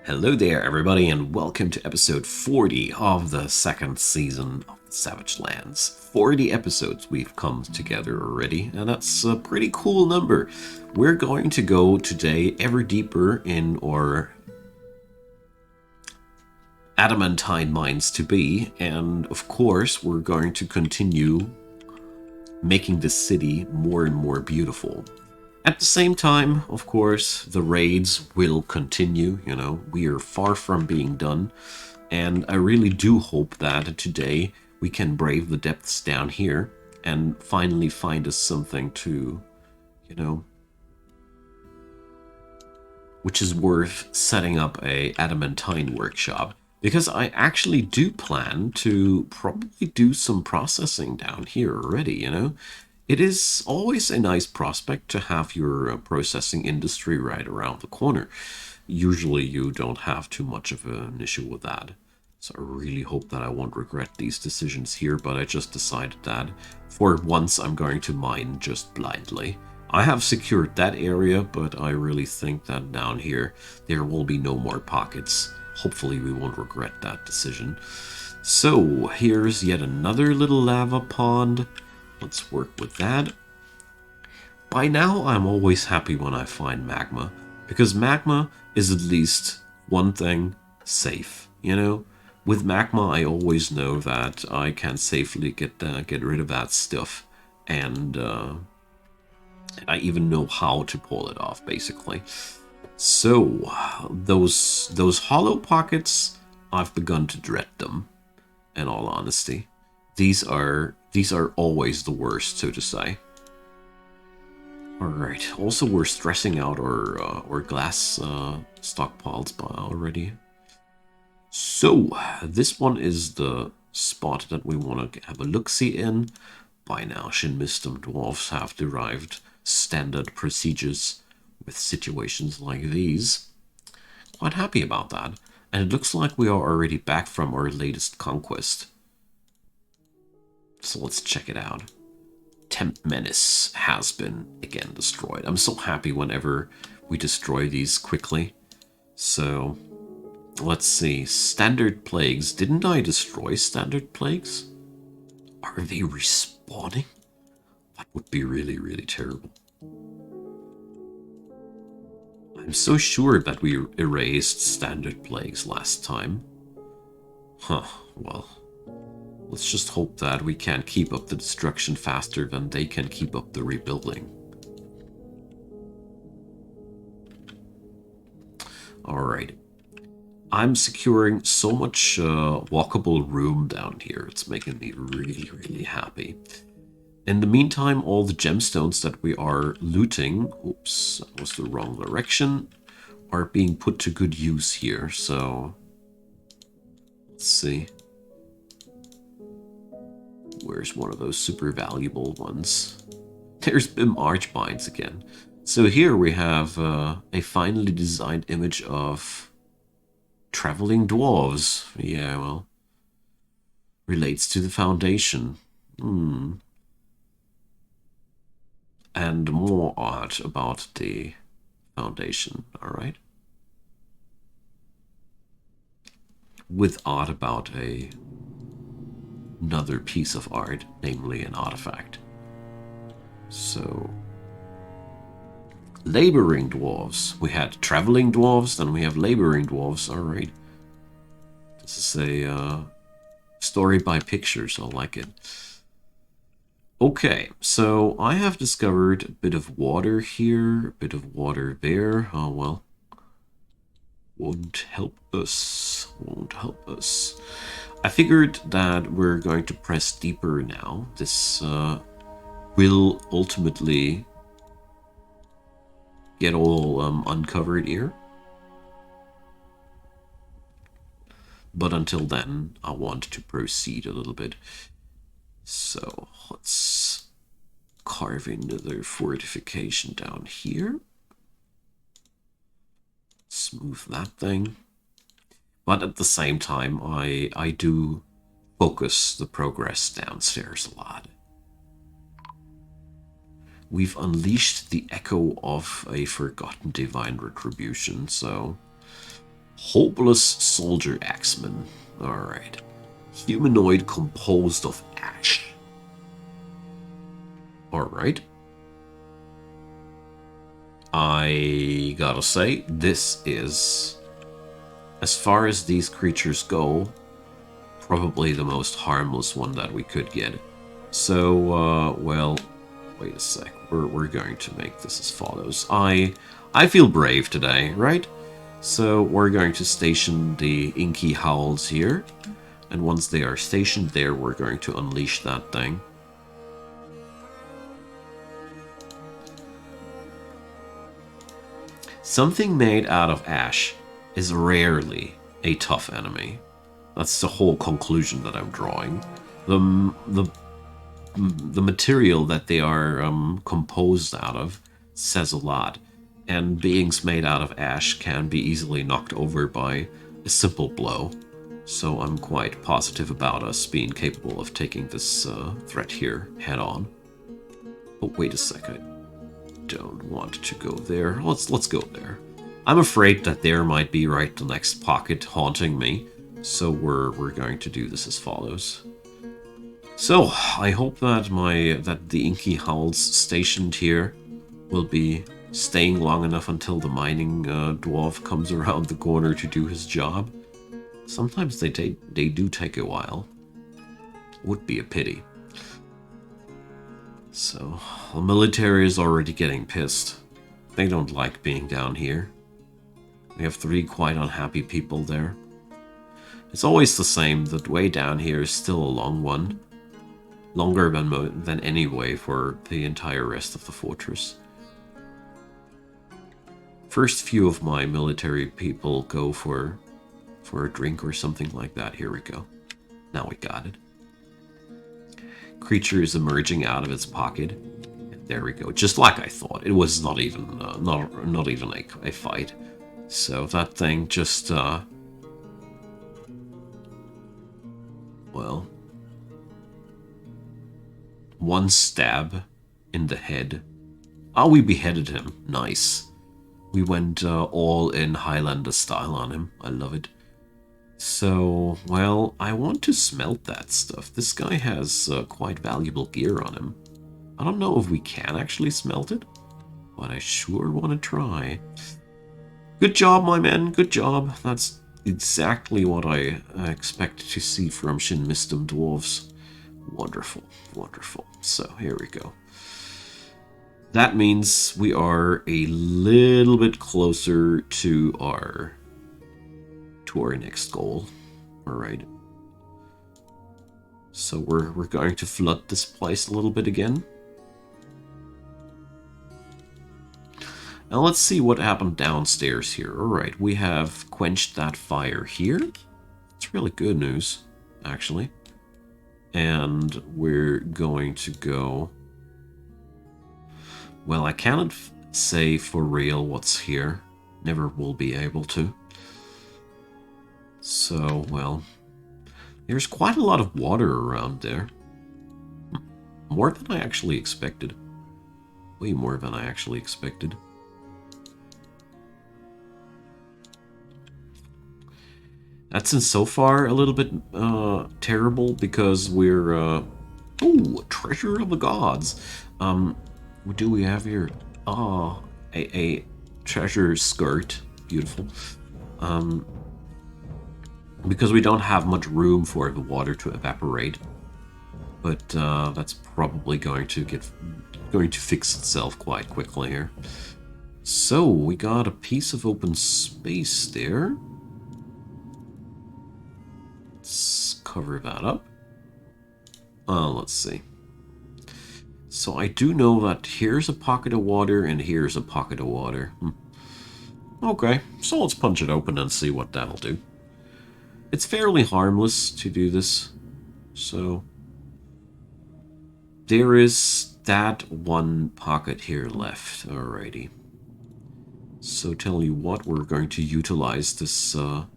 Hello there, everybody, and welcome to episode 40 of the second season of the Savage Lands. 40 episodes we've come together already, and that's a pretty cool number. We're going to go today ever deeper in our adamantine mines to be, and of course, we're going to continue making the city more and more beautiful. At the same time, of course, the raids will continue, we are far from being done. And I really do hope that today we can brave the depths down here and finally find us something to, which is worth setting up a adamantine workshop. Because I actually do plan to probably do some processing down here already, It is always a nice prospect to have your processing industry right around the corner. Usually you don't have too much of an issue with that. So I really hope that I won't regret these decisions here, but I just decided that for once I'm going to mine just blindly. I have secured that area, but I really think that down here there will be no more pockets. Hopefully we won't regret that decision. So here's yet another little lava pond. Let's work with that. By now, I'm always happy when I find magma, because magma is at least one thing safe, With magma, I always know that I can safely get rid of that stuff, and I even know how to pull it off, basically. So, those hollow pockets, I've begun to dread them, in all honesty. These are always the worst, so to say. Alright, also we're stressing out our glass stockpiles already. So, this one is the spot that we want to have a look-see in. By now, Shin Mistum dwarves have derived standard procedures with situations like these. Quite happy about that. And it looks like we are already back from our latest conquest. So let's check it out. Temp Menace has been again destroyed. I'm so happy whenever we destroy these quickly. So let's see. Standard Plagues. Didn't I destroy Standard Plagues? Are they respawning? That would be really, really terrible. I'm so sure that we erased Standard Plagues last time. Huh, well. Let's just hope that we can keep up the destruction faster than they can keep up the rebuilding. Alright. I'm securing so much walkable room down here. It's making me really, really happy. In the meantime, all the gemstones that we are looting, oops, that was the wrong direction, are being put to good use here. So, let's see. Where's one of those super valuable ones? There's Bim Archbinds again. So here we have a finely designed image of traveling dwarves. Yeah, well, relates to the Foundation. And more art about the Foundation, alright? With art about another piece of art, namely an artifact. So, laboring dwarves. We had traveling dwarves, then we have laboring dwarves. Alright. This is a story by pictures. I like it. Okay, so I have discovered a bit of water here, a bit of water there. Oh, well. Won't help us. Won't help us. I figured that we're going to press deeper now. This will ultimately get all uncovered here. But until then, I want to proceed a little bit. So let's carve another fortification down here. Smooth that thing. But at the same time, I do focus the progress downstairs a lot. We've unleashed the echo of a forgotten divine retribution, so Hopeless soldier axeman. Alright. Humanoid composed of ash. Alright. I gotta say, this is, as far as these creatures go, probably the most harmless one that we could get. So, well, wait a sec. We're going to make this as follows. I feel brave today, right? So we're going to station the Inky Howls here. And once they are stationed there, we're going to unleash that thing. Something made out of ash is rarely a tough enemy. That's the whole conclusion that I'm drawing. The material that they are composed out of says a lot. And beings made out of ash can be easily knocked over by a simple blow. So I'm quite positive about us being capable of taking this threat here head on. But wait a second. Don't want to go there. Let's go there. I'm afraid that there might be right the next pocket haunting me, so we're going to do this as follows. So I hope that the Inky Howls stationed here will be staying long enough until the mining dwarf comes around the corner to do his job. Sometimes they do take a while. Would be a pity. So, the military is already getting pissed. They don't like being down here. We have 3 quite unhappy people there. It's always the same, the way down here is still a long one. Longer than any way for the entire rest of the fortress. First few of my military people go for a drink or something like that. Here we go. Now we got it. Creature is emerging out of its pocket. And there we go. Just like I thought. It was not even not even a fight. So that thing just well, one stab in the head. Oh, we beheaded him. Nice. We went all in Highlander style on him. I love it. So, well, I want to smelt that stuff. This guy has quite valuable gear on him. I don't know if we can actually smelt it, but I sure want to try. Good job, my men. Good job. That's exactly what I expect to see from Shin Mistum dwarves. Wonderful, wonderful. So, here we go. That means we are a little bit closer to our next goal. All right. So we're going to flood this place a little bit again. Now let's see what happened downstairs here. All right, we have quenched that fire here. It's really good news, actually. And we're going to go... Well, I cannot say for real what's here. Never will be able to. So, well, there's quite a lot of water around there. More than I actually expected. Way more than I actually expected. That's so far a little bit terrible because we're... ooh, treasure of the gods. What do we have here? Oh, a treasure skirt. Beautiful. Because we don't have much room for the water to evaporate, but that's probably going to fix itself quite quickly here. So we got a piece of open space there. Let's cover that up. Let's see. So I do know that here's a pocket of water and here's a pocket of water. Okay, so let's punch it open and see what that'll do. It's fairly harmless to do this, so there is that one pocket here left. Alrighty. So tell you what, we're going to utilize this, or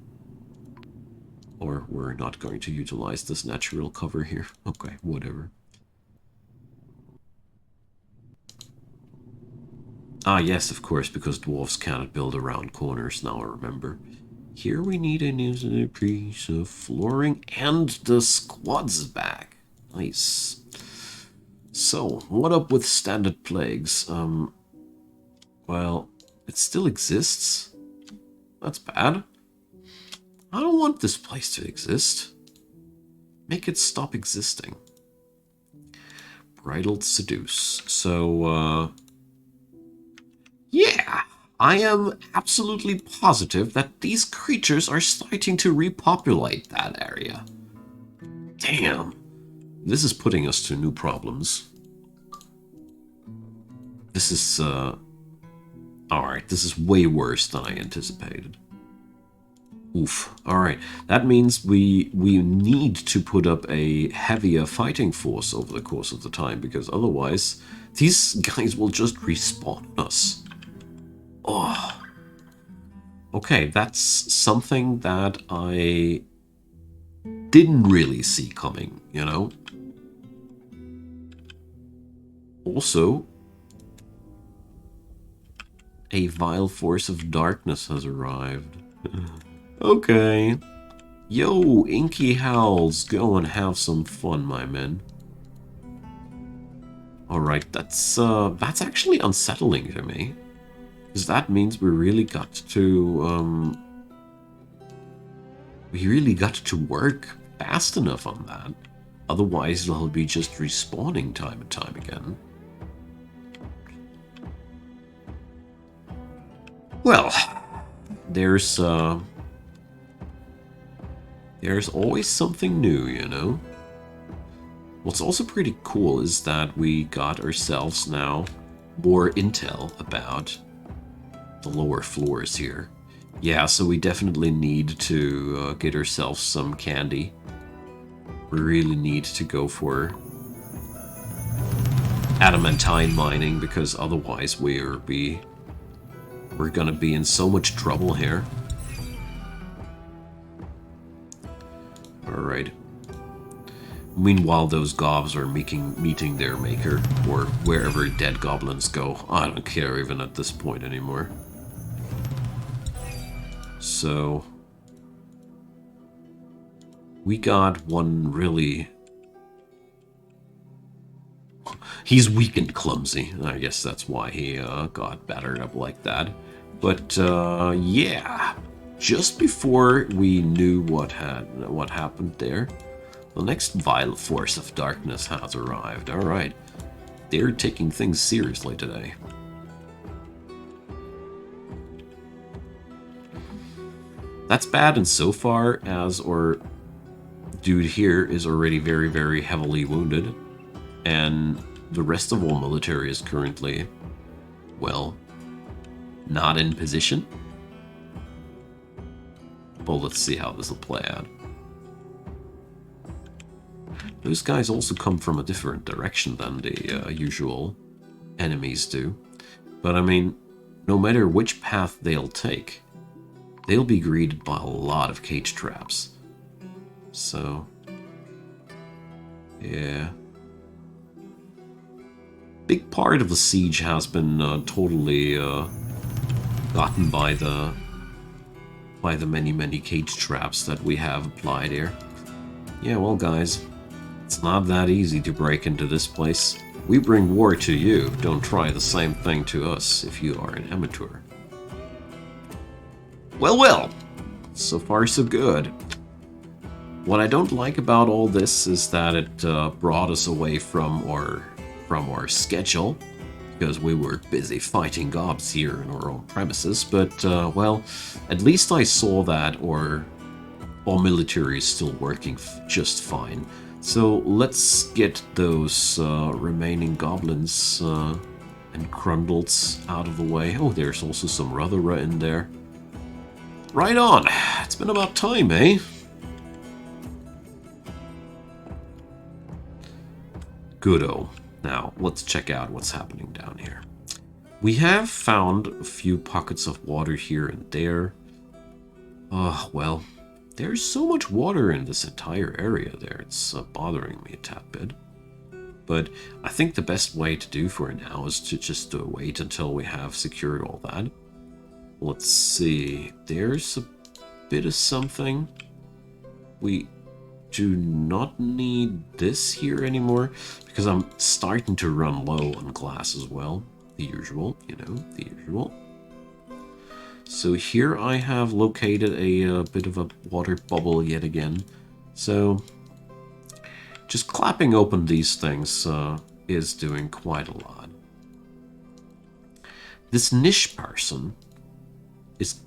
we're not going to utilize this natural cover here. Okay, whatever. Ah, yes, of course, because dwarves cannot build around corners, now I remember. Here we need a new piece of flooring, and the squad's back. Nice. So, what up with standard plagues? Well, it still exists. That's bad. I don't want this place to exist. Make it stop existing. Bridled seduce. So, yeah. I am absolutely positive that these creatures are starting to repopulate that area. Damn. This is putting us to new problems. This is, alright, this is way worse than I anticipated. Oof. Alright, that means we need to put up a heavier fighting force over the course of the time, because otherwise these guys will just respawn us. Oh. Okay, that's something that I didn't really see coming, you know? Also, a vile force of darkness has arrived. Okay. Yo, Inky Howls, go and have some fun, my men. Alright, that's actually unsettling to me. Because that means we really got to, work fast enough on that. Otherwise, it'll be just respawning time and time again. Well, there's always something new, you know? What's also pretty cool is that we got ourselves now more intel about the lower floors here. Yeah, so we definitely need to get ourselves some candy. We really need to go for adamantine mining, because otherwise we're gonna be in so much trouble here. Alright. Meanwhile, those gobs are meeting their maker, or wherever dead goblins go. I don't care even at this point anymore. So, we got one really... He's weak and clumsy. I guess that's why he got battered up like that. But yeah, just before we knew what happened there, the next vile force of darkness has arrived. All right, they're taking things seriously today. That's bad insofar as our dude here is already very, very heavily wounded, and the rest of our military is currently, well, not in position. Well, let's see how this will play out. Those guys also come from a different direction than the usual enemies do. But I mean, no matter which path they'll take, they'll be greeted by a lot of cage traps. So, yeah. Big part of the siege has been totally gotten by the many cage traps that we have applied here. Yeah, well guys, it's not that easy to break into this place. We bring war to you. Don't try the same thing to us if you are an amateur. Well, so far so good. What I don't like about all this is that it brought us away from our schedule, because we were busy fighting gobs here in our own premises, but, well, at least I saw that our military is still working just fine. So let's get those remaining goblins and Crundles out of the way. Oh, there's also some Rothera in there. Right on! It's been about time, eh? Good-o. Now, let's check out what's happening down here. We have found a few pockets of water here and there. Oh, well, there's so much water in this entire area there, it's bothering me a tad bit. But I think the best way to do for now is to just wait until we have secured all that. Let's see, there's a bit of something. We do not need this here anymore, because I'm starting to run low on glass as well. The usual, you know, the usual. So here I have located a bit of a water bubble yet again. So just clapping open these things is doing quite a lot. This niche person is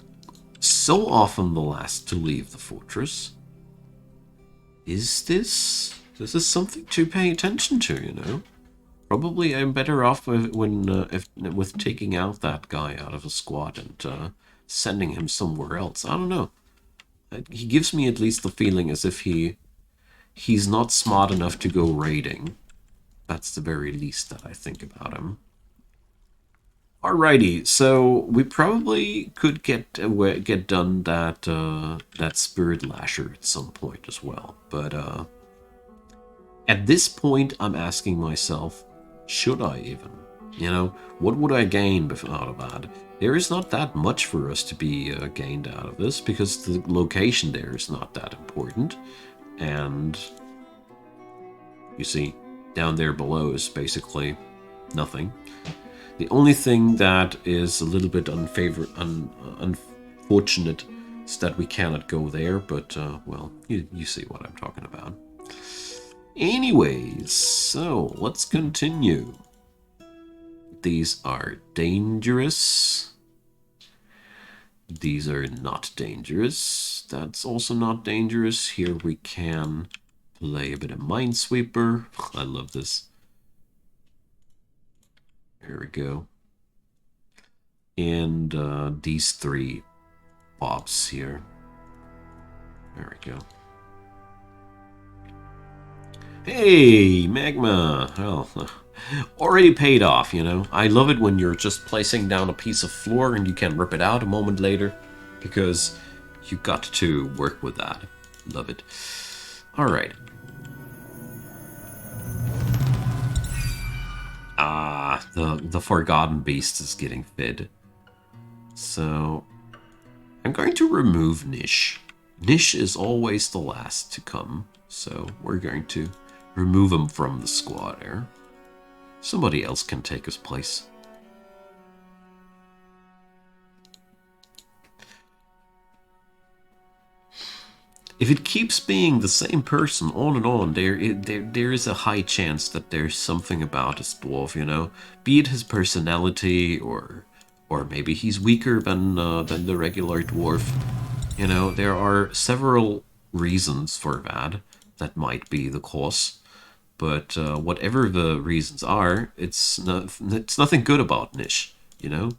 so often the last to leave the fortress. Is this is something to pay attention to, you know? Probably I'm better off with taking out that guy out of a squad and sending him somewhere else. I don't know. He gives me at least the feeling as if he's not smart enough to go raiding. That's the very least that I think about him. Alrighty, so we probably could get done that that Spirit Lasher at some point as well. But at this point, I'm asking myself, should I even? You know, what would I gain out of that? There is not that much for us to be gained out of this, because the location there is not that important. And you see, down there below is basically nothing. The only thing that is a little bit unfortunate is that we cannot go there, but, well, you see what I'm talking about. Anyways, so let's continue. These are dangerous. These are not dangerous. That's also not dangerous. Here we can play a bit of Minesweeper. I love this. There we go. And these three pops here. There we go. Hey, Magma! Well, already paid off, you know. I love it when you're just placing down a piece of floor and you can rip it out a moment later, because you got to work with that. Love it. Alright. Ah, the Forgotten Beast is getting fed. So, I'm going to remove Nish. Nish is always the last to come, so we're going to remove him from the squad there. Somebody else can take his place. If it keeps being the same person on and on, there is a high chance that there's something about this dwarf, you know? Be it his personality, or maybe he's weaker than the regular dwarf. You know, there are several reasons for that might be the cause. But whatever the reasons are, it's nothing good about Nish, you know?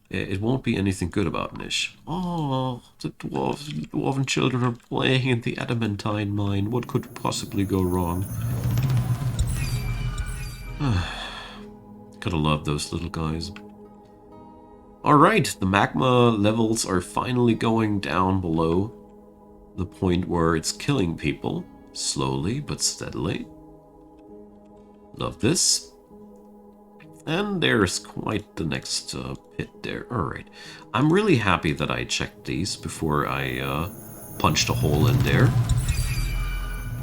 It won't be anything good about Nish. Oh, the dwarven children are playing in the adamantine mine. What could possibly go wrong? Gotta love those little guys. Alright, the magma levels are finally going down below the point where it's killing people. Slowly but steadily. Love this. And there's quite the next pit there. Alright. I'm really happy that I checked these before I punched a hole in there.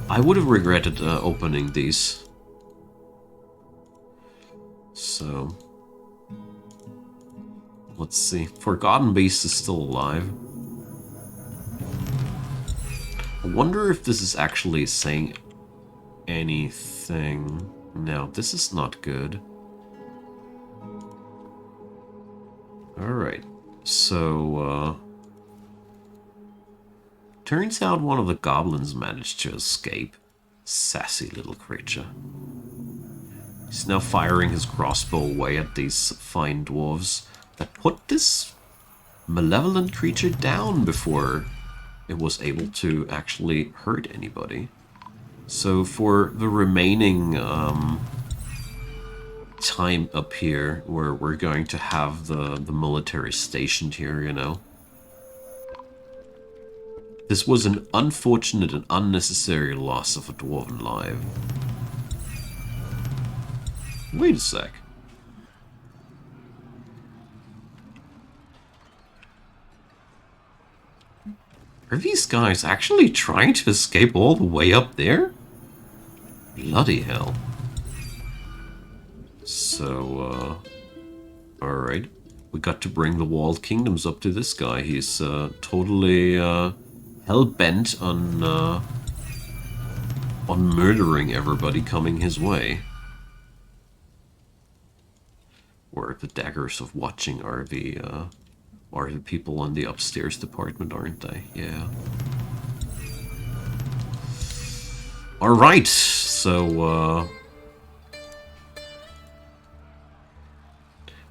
I would have regretted opening these. So, let's see. Forgotten Beast is still alive. I wonder if this is actually saying anything. No, this is not good. Alright, so, turns out one of the goblins managed to escape. Sassy little creature. He's now firing his crossbow away at these fine dwarves that put this malevolent creature down before it was able to actually hurt anybody. So for the remaining time up here, where we're going to have the military stationed here, you know. This was an unfortunate and unnecessary loss of a dwarven life. Wait a sec. Are these guys actually trying to escape all the way up there? Bloody hell. So, alright. We got to bring the walled kingdoms up to this guy. He's totally hell-bent on murdering everybody coming his way. Or the daggers of watching are the people on the upstairs department, aren't they? Yeah. Alright, so,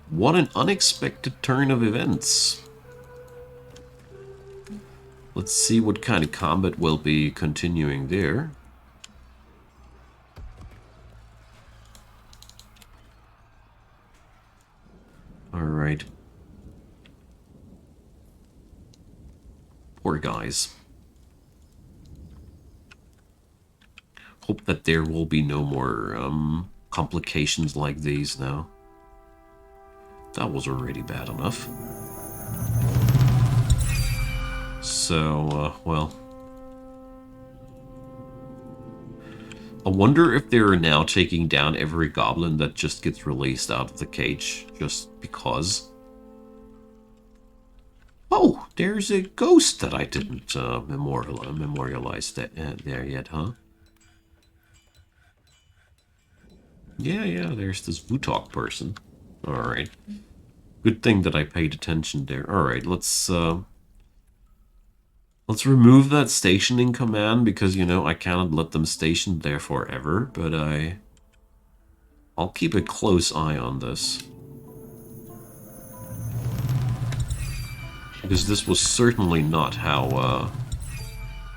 what an unexpected turn of events. Let's see what kind of combat will be continuing there. Alright. Poor guys. Hope that there will be no more complications like these now. That was already bad enough. So, well. I wonder if they're now taking down every goblin that just gets released out of the cage, just because. Oh, there's a ghost that I didn't memorialize there yet, huh? Yeah, there's this Vutok person. Alright. Good thing that I paid attention there. Alright, let's remove that stationing command, because, you know, I cannot let them station there forever, but I'll keep a close eye on this. Because this was certainly not how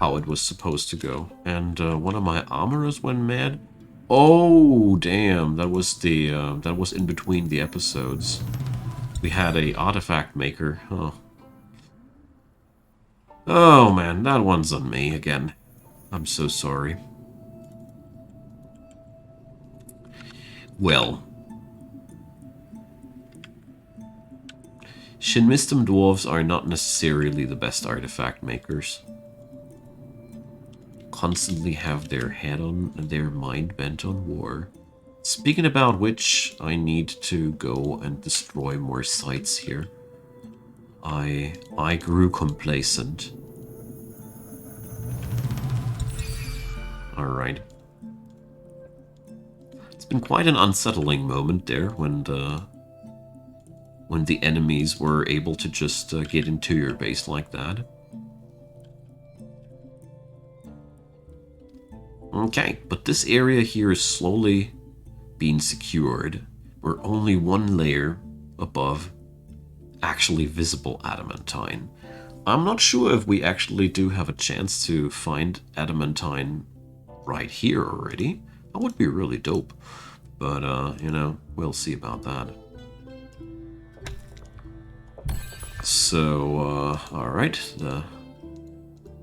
it was supposed to go. And one of my armorers went mad. Oh, damn, that was in between the episodes. We had a artifact maker. Oh man, that one's on me again. I'm so sorry. Well. Shinmistum dwarves are not necessarily the best artifact makers. Constantly have their head on, their mind bent on war. Speaking about which, I need to go and destroy more sites here. I grew complacent. Alright. It's been quite an unsettling moment there when the enemies were able to just get into your base like that. Okay, but this area here is slowly being secured. We're only one layer above actually visible adamantine. I'm not sure if we actually do have a chance to find adamantine right here already. That would be really dope. But, you know, we'll see about that. So, alright, the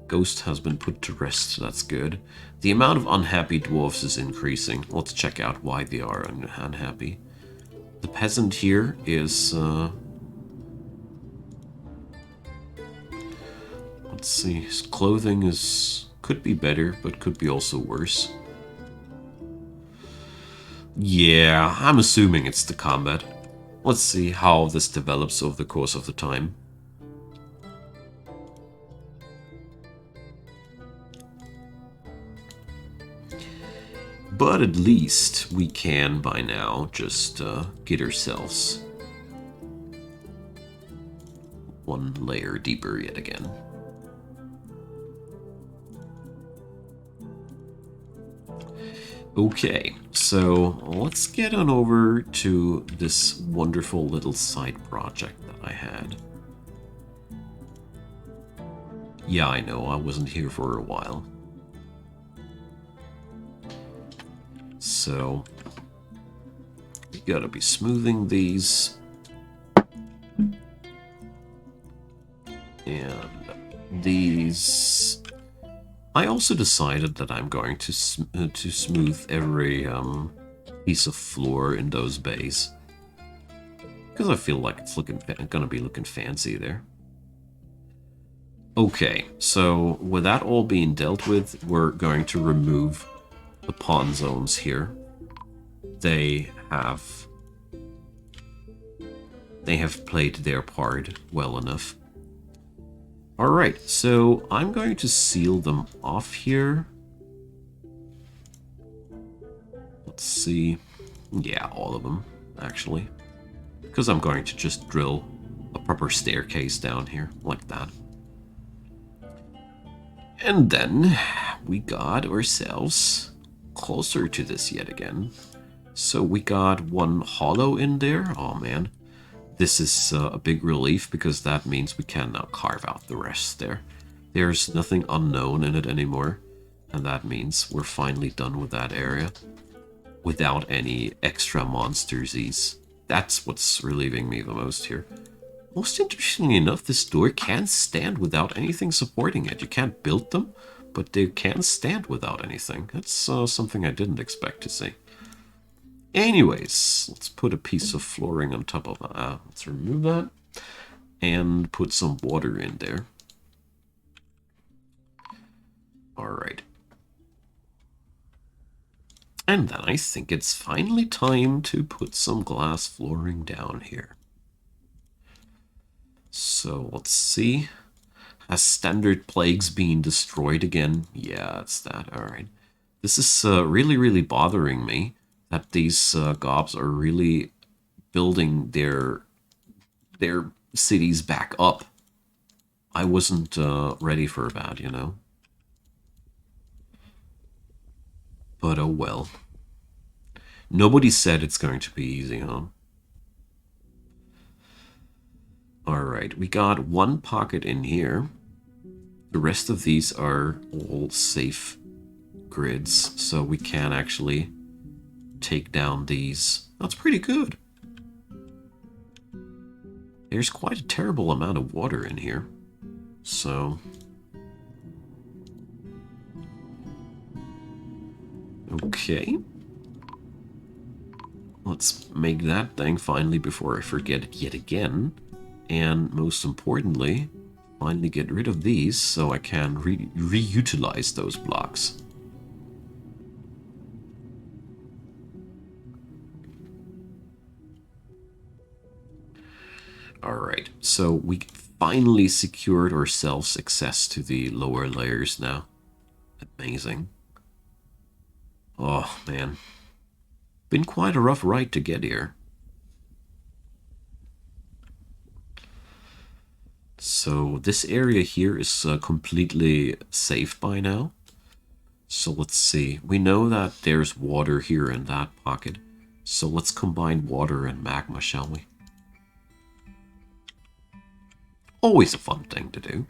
ghost has been put to rest, that's good. The amount of unhappy dwarves is increasing. Let's check out why they are unhappy. The peasant here is, let's see, his clothing could be better, but could be also worse. Yeah, I'm assuming it's the combat. Let's see how this develops over the course of the time. But at least we can, by now, just get ourselves one layer deeper yet again. Okay, so let's get on over to this wonderful little side project that I had. Yeah, I know, I wasn't here for a while. So, we gotta be smoothing these. And these... I also decided that I'm going to smooth every piece of floor in those bays. Because I feel like it's gonna be looking fancy there. Okay, so with that all being dealt with, we're going to remove the pawn zones here. They have played their part well enough. Alright, so I'm going to seal them off here. Let's see. Yeah, all of them, actually. Because I'm going to just drill a proper staircase down here, like that. And then we got ourselves closer to this yet again. So we got one hollow in there. Oh man, this is a big relief because that means we can now carve out the rest there. There's nothing unknown in it anymore. And that means we're finally done with that area without any extra monstersies. That's what's relieving me the most here. Most interestingly enough, this door can stand without anything supporting it. You can't build them, but they can stand without anything. That's something I didn't expect to see. Anyways, let's put a piece of flooring on top of that. Let's remove that and put some water in there. Alright. And then I think it's finally time to put some glass flooring down here. So let's see. Has standard plagues been destroyed again? Yeah, it's that. Alright. This is really, really bothering me that these gobs are really building their cities back up. I wasn't ready for that, you know. But oh well. Nobody said it's going to be easy, huh? Alright, we got one pocket in here. The rest of these are all safe grids, so we can actually take down these. That's pretty good. There's quite a terrible amount of water in here. So... okay. Let's make that thing finally before I forget it yet again. And most importantly, finally get rid of these so I can reutilize those blocks. Alright, so we finally secured ourselves access to the lower layers now. Amazing. Oh, man. Been quite a rough ride to get here. So this area here is completely safe by now. So let's see. We know that there's water here in that pocket. So let's combine water and magma, shall we? Always a fun thing to do.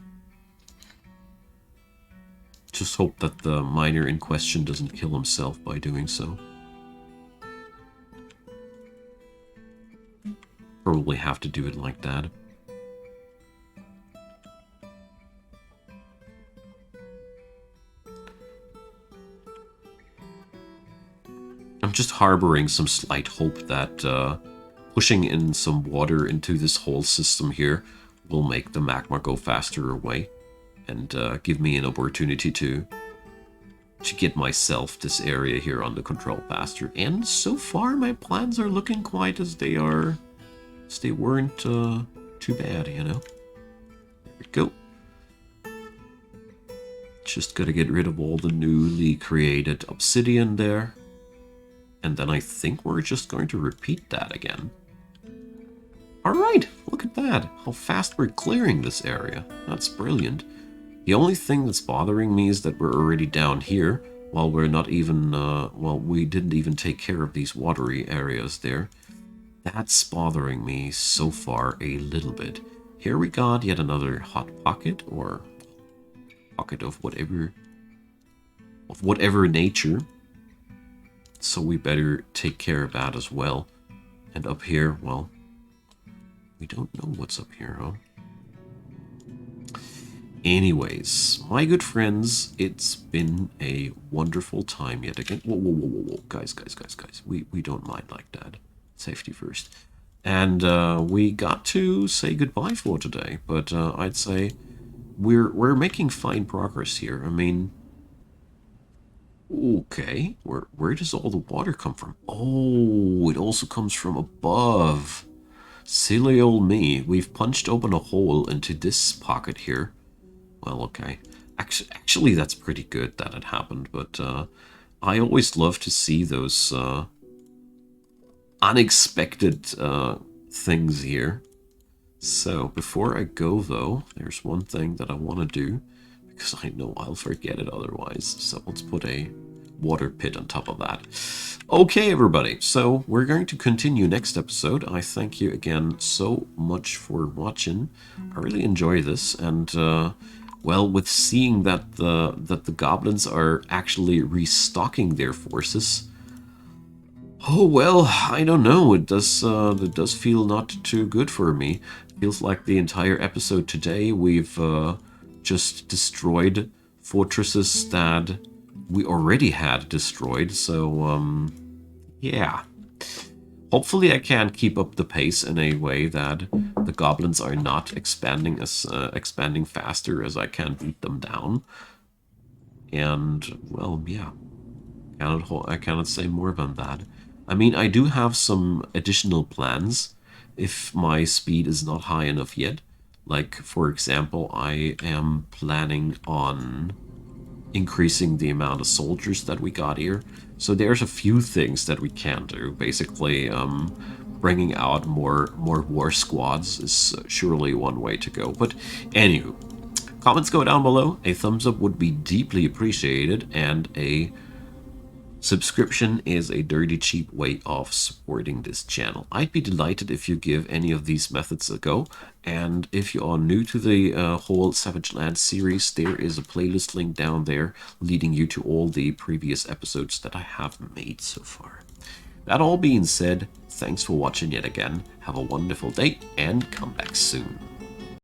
Just hope that the miner in question doesn't kill himself by doing so. Probably have to do it like that. I'm just harboring some slight hope that pushing in some water into this whole system here will make the magma go faster away and give me an opportunity to get myself this area here under control faster. And so far my plans are looking quite as they are. As they weren't too bad, you know. There we go. Just gotta get rid of all the newly created obsidian there. And then I think we're just going to repeat that again. Alright, look at that. How fast we're clearing this area. That's brilliant. The only thing that's bothering me is that we're already down here, while we're not even, well, we didn't even take care of these watery areas there. That's bothering me so far a little bit. Here we got yet another hot pocket, or pocket of whatever nature. So we better take care of that as well. And up here, well, we don't know what's up here, huh? Anyways, my good friends, it's been a wonderful time yet again. Whoa, whoa, whoa, whoa, whoa. Guys. We don't mind like that. Safety first. And we got to say goodbye for today. But I'd say we're making fine progress here. I mean, okay, where does all the water come from? Oh, it also comes from above. Silly old me. We've punched open a hole into this pocket here. Well, okay. Actually, that's pretty good that it happened, but I always love to see those unexpected things here. So, before I go, though, there's one thing that I want to do, because I know I'll forget it otherwise. So let's put a water pit on top of that. Okay, everybody, so we're going to continue next episode. I thank you again so much for watching. I really enjoy this, and well, with seeing that the goblins are actually restocking their forces, oh well, I don't know. It does feel not too good for me. Feels like the entire episode today we've just destroyed fortresses that we already had destroyed. So yeah. Hopefully I can keep up the pace in a way that the goblins are not expanding faster as I can beat them down. And well, yeah. I cannot say more than that. I mean, I do have some additional plans if my speed is not high enough yet. Like, for example, I am planning on increasing the amount of soldiers that we got here. So there's a few things that we can do. Basically, bringing out more war squads is surely one way to go. But anywho, comments go down below. A thumbs up would be deeply appreciated, and a subscription is a dirty cheap way of supporting this channel. I'd be delighted if you give any of these methods a go, and if you are new to the whole Savage Land series, there is a playlist link down there leading you to all the previous episodes that I have made so far. That all being said, thanks for watching yet again, have a wonderful day, and come back soon.